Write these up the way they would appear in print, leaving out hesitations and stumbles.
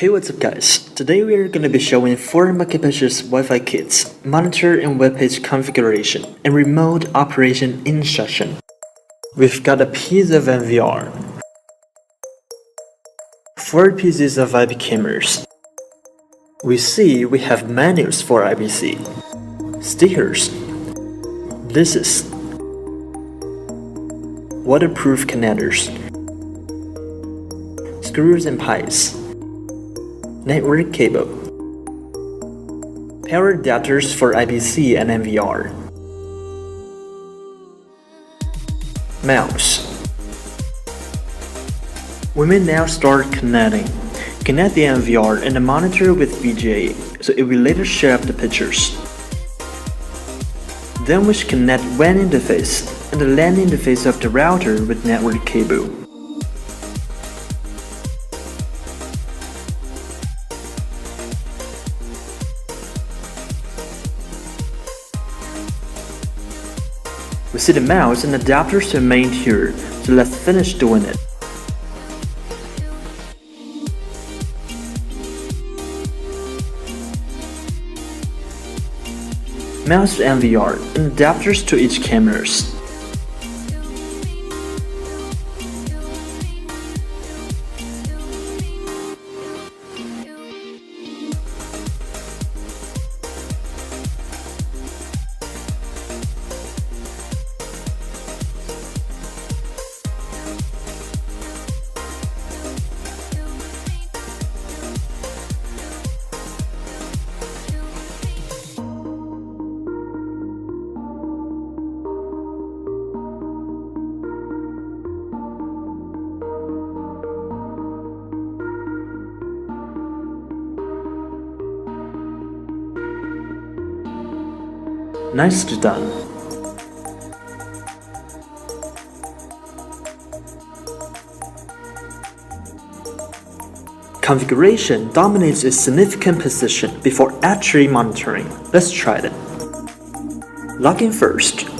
Hey, what's up guys? Today we are going to be showing 4 megapixels Wi-Fi kits, monitor and webpage configuration, and remote operation instruction. We've got a piece of NVR, 4 pieces of IP cameras. We see we have menus for IPC, stickers, this is waterproof connectors, screws and pipes, network cable, power adapters for IPC and NVR, mouse. We may now start connecting. Connect the NVR and the monitor with VGA so it will later show up the pictures. Then we should connect WAN interface and the LAN interface of the router with network cable. We see the mouse and adapters remain here, so let's finish doing it. Mouse to NVR and adapters to each cameras. Nicely done. Configuration dominates a significant position before actually monitoring. Let's try it. Log in first.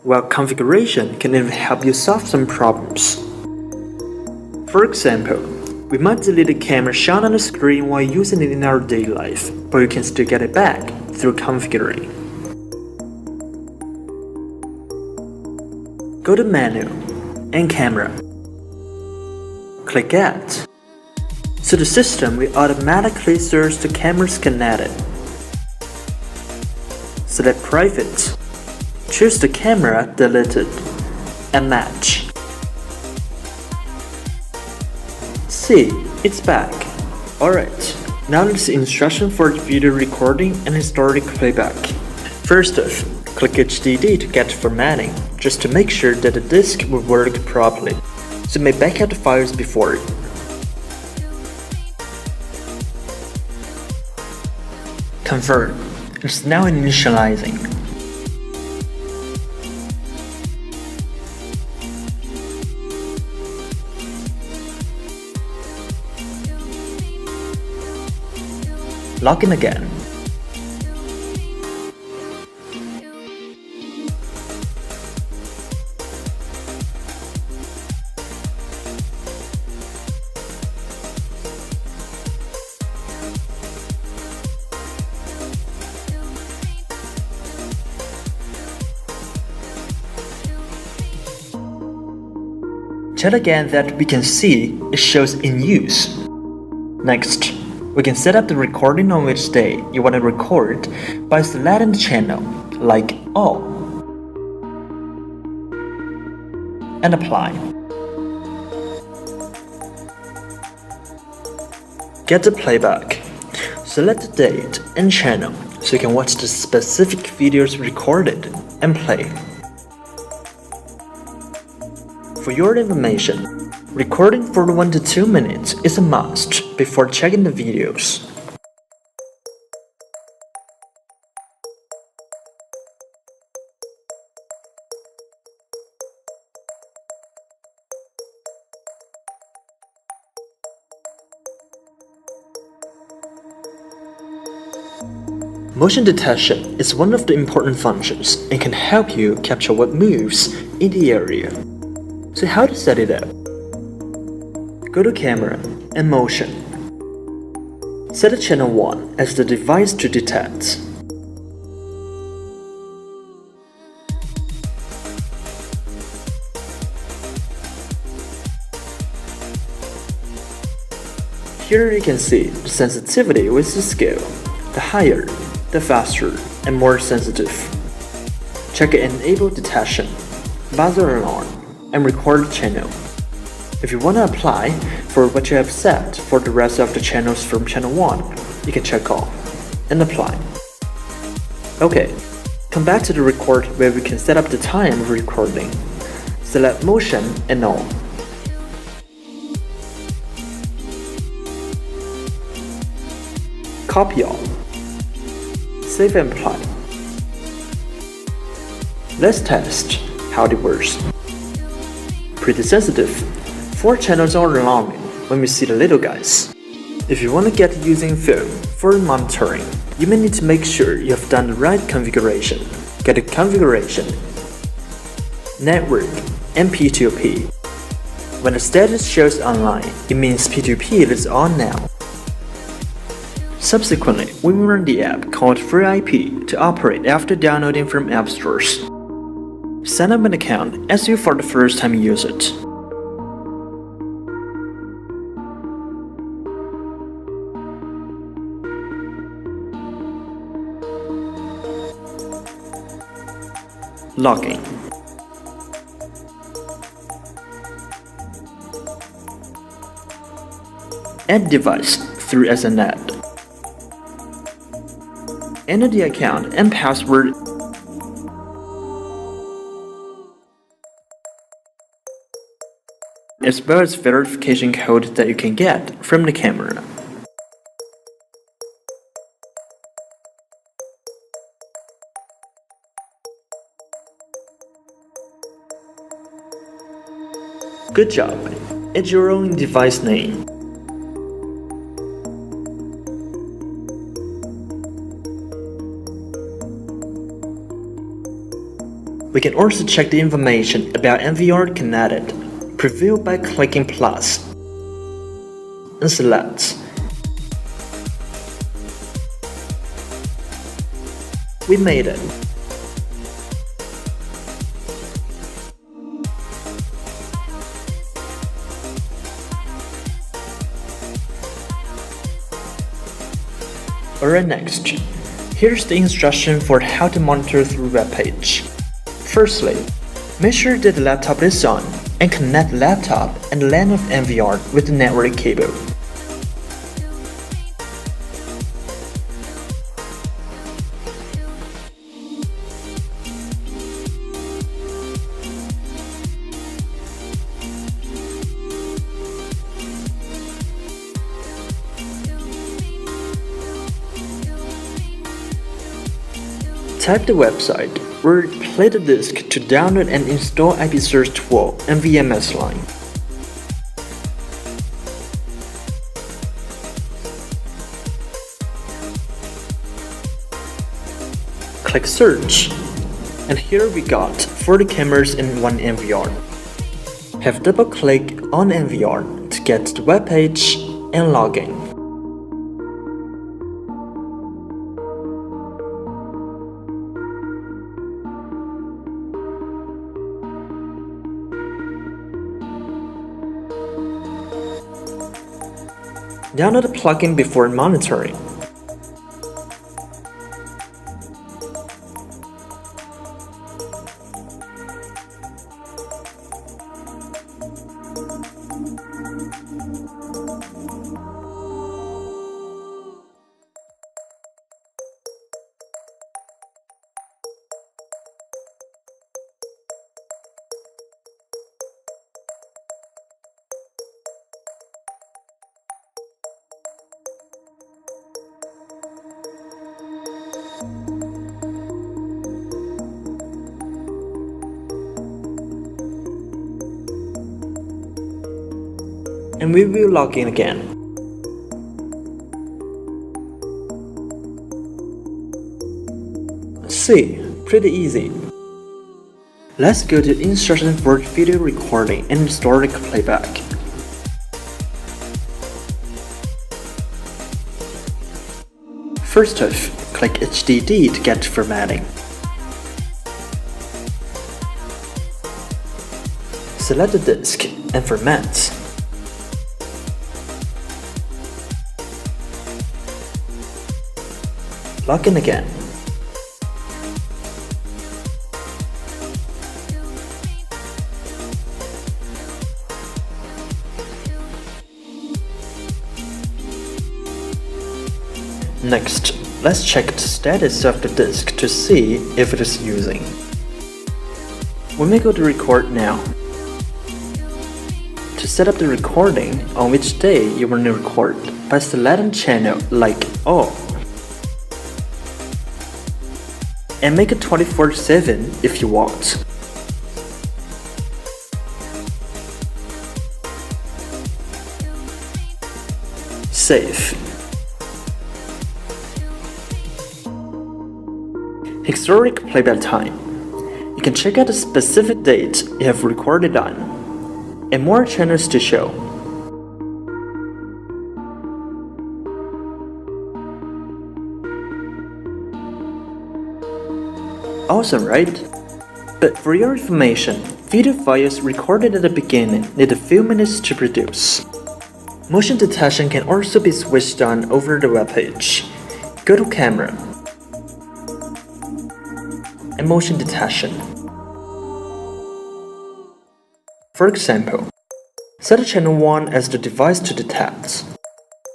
Well, configuration can even help you solve some problems. For example, we might delete a camera shown on the screen while using it in our daily life, but you can still get it back through configuring. Go to Menu and Camera. Click Add. So the system will automatically search the cameras connected. Select Private. Choose the camera deleted and match. See, it's back. Alright, now let's see instruction for the video recording and historic playback. First off, click HDD to get formatting, just to make sure that the disk will work properly, so you may back up the files before. Confirm. It's now initializing. Log in again. Check again that we can see it shows in use. Next, we can set up the recording on which day you want to record by selecting the channel, like All, and Apply. Get the playback. Select the date and channel so you can watch the specific videos recorded and play. For your information, recording for 1 to 2 minutes is a must before checking the videos. Motion detection is one of the important functions and can help you capture what moves in the area. So how to set it up? Go to Camera and Motion. Set channel 1 as the device to detect. Here you can see the sensitivity with the scale. The higher, the faster, and more sensitive. Check Enable Detection, Buzzer Alarm, and Record Channel. If you want to apply for what you have set for the rest of the channels from channel 1, you can check All and Apply. Okay, come back to the record where we can set up the time of recording. Select Motion and All. Copy all. Save and apply. Let's test how it works. Pretty sensitive. 4 channels are alarming when we see the little guys. If you want to get using film for monitoring, you may need to make sure you have done the right configuration. Get a configuration, network, and P2P. When the status shows online, it means P2P is on now. Subsequently, we will run the app called 4MP to operate after downloading from app stores. Sign up an account as you for the first time use it. Login. Add device through SNAT. Enter the account and password as well as verification code that you can get from the camera. Good job! Add your own device name. We can also check the information about NVR connected. Preview by clicking plus and select. We made it. Alright, next. Here's the instruction for how to monitor through Webpage. Firstly, make sure that the laptop is on and connect the laptop and LAN of NVR with the network cable. Type the website or play the disk to download and install IP Search tool and VMS line. Click Search, and here we got 40 cameras in one NVR. Have double click on NVR to get to the web page and log in. Download the plugin before monitoring. And we will log in again. See, pretty easy. Let's go to instruction for video recording and historic playback. First off, click HDD to get formatting. Select the disk and format. Log in again. Next, let's check the status of the disk to see if it is using. We may go to record now. To set up the recording on which day you want to record, by selecting channel like all. And make it 24/7 if you want. Save. Historic playback time. You can check out the specific date you have recorded on, and more channels to show. Awesome, right? But for your information, video files recorded at the beginning need a few minutes to produce. Motion detection can also be switched on over the webpage. Go to Camera and Motion Detection. For example, set channel 1 as the device to detect.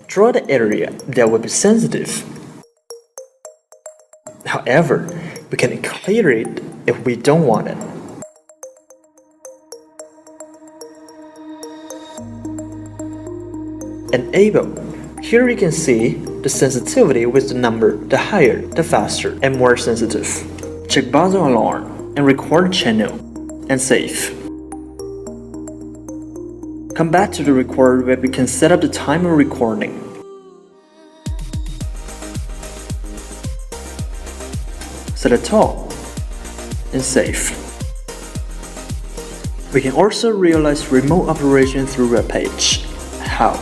Draw the area that will be sensitive. However, we can clear it if we don't want it. Enable. Here you can see the sensitivity with the number, the higher, the faster, and more sensitive. Check buzzer alarm and record channel and save. Come back to the record where we can set up the timer recording. Select all and save. We can also realize remote operation through Webpage. How?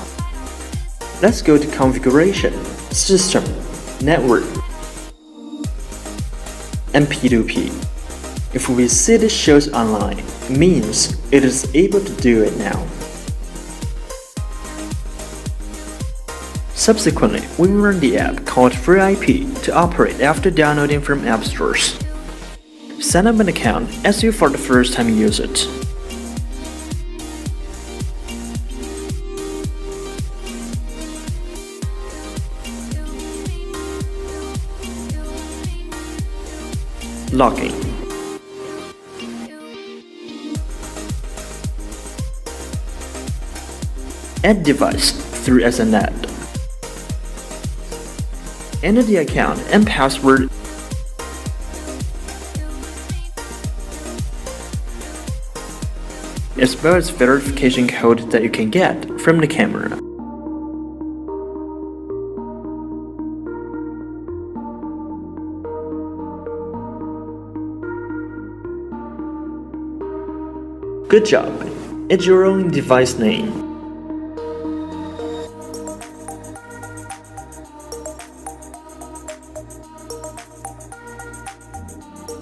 Let's go to Configuration, System, Network, and P2P. If we see this shows online, it means it is able to do it now. Subsequently, we run the app called 4MP to operate after downloading from app stores. Sign up an account as you for the first time use it. Login. Add device through SNAT. Enter the account and password. As well as verification code that you can get from the camera. Good job! Add your own device name.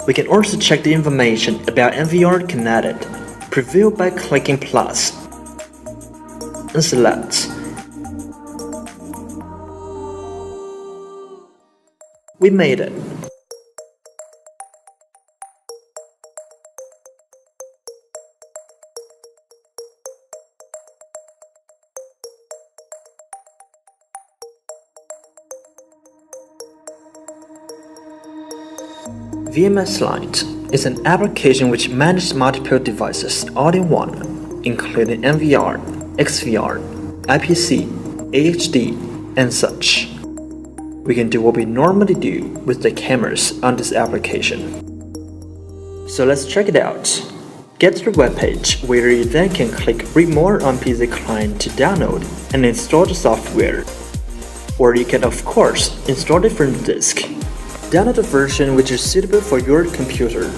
We can also check the information about NVR connected. Preview by clicking plus and select. We made it. VMS Lite is an application which manages multiple devices all in one, including NVR, XVR, IPC, AHD, and such. We can do what we normally do with the cameras on this application. So let's check it out. Get to the webpage where you then can click Read More on PC Client to download and install the software. Or you can of course install it from the disk. Download the version which is suitable for your computer.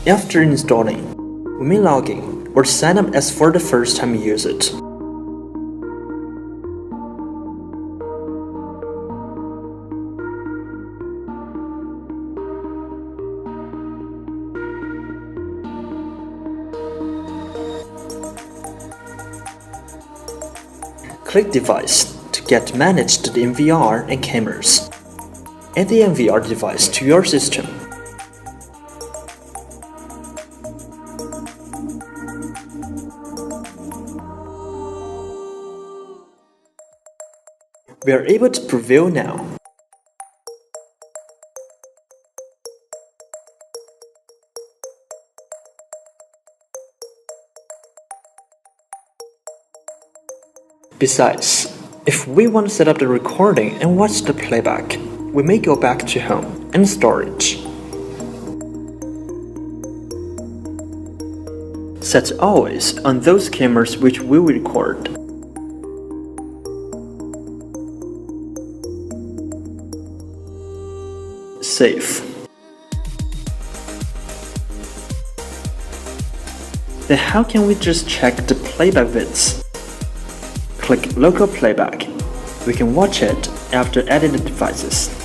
After installing, we may log in or sign up as for the first time you use it. Click Device to get managed the NVR and cameras. Add the NVR device to your system. We are able to preview now. Besides, if we want to set up the recording and watch the playback, we may go back to Home and Storage. Set Always on those cameras which will record. Save. Then how can we just check the playback bits? Click Local Playback. We can watch it after adding the devices.